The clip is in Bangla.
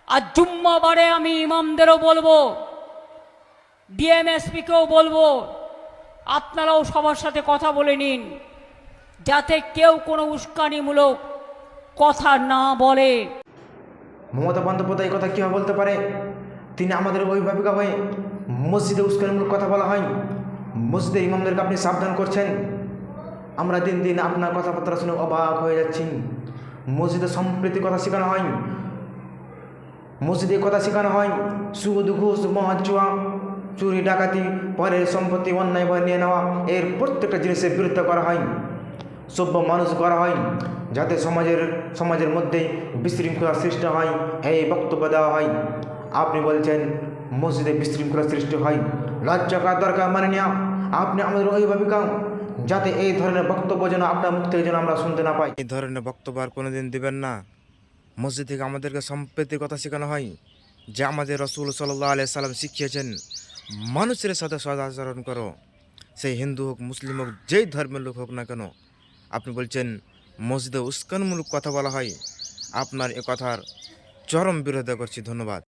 আর জুম্মাবারে আমি ইমামদেরও বলবো, ডিএমএসপিকেও বলবো, আপনারাও সবার সাথে কথা বলে নিন, যাতে কেউ কোনো উস্কানিমূলক কথা না বলে। মমতা বন্দ্যোপাধ্যায় কথা কীভাবে বলতে পারে? তিনি আমাদের অভিভাবিকা হয়ে মসজিদে উস্কানিমূলক কথা বলা হয়, মসজিদের ইমামদেরকে আপনি সাবধান করছেন। আমরা দিন দিন আপনার কথাবার্তা শুনে অবাক হয়ে যাচ্ছি। মসজিদে সম্প্রীতির কথা শেখানো হয়, মসজিদে কথা শেখানো হয় সুদ ঘুষ মদ জুয়া চুরি ডাকাতি পরের সম্পত্তি অন্যায়ভাবে নিয়ে নেওয়া, এর প্রত্যেকটা জিনিসের বিরুদ্ধে করা হয়, সভ্য মানুষ করা হয়, যাতে সমাজের মধ্যে বিশৃঙ্খলা সৃষ্টি হয়, এই বক্তব্য দেওয়া হয়। আপনি বলছেন মসজিদে বিশৃঙ্খলা সৃষ্টি হয়, লজ্জা করার দরকার মানে নেওয়া। আপনি আমাদের অভিভাবিকা, যাতে এই ধরনের বক্তব্য যেন আপনার মুখ থেকে যেন আমরা শুনতে না পাই। এই ধরনের বক্তব্য আর কোনোদিন দিবেন না। মসজিদ থেকে আমাদেরকে সম্প্রীতির কথা শেখানো হয়, যে আমাদের রসুল সাল্লাল্লাহু আলাইহি সাল্লাম শিখিয়েছেন মানুষের সাথে সদাচরণ করো, সেই হিন্দু হোক মুসলিম হোক যেই ধর্মের লোক হোক না কেন। আপনি বলছেন মসজিদে উস্কানিমূলক কথা বলা হয়, আপনার এ কথার চরম বিরোধিতা করছি। ধন্যবাদ।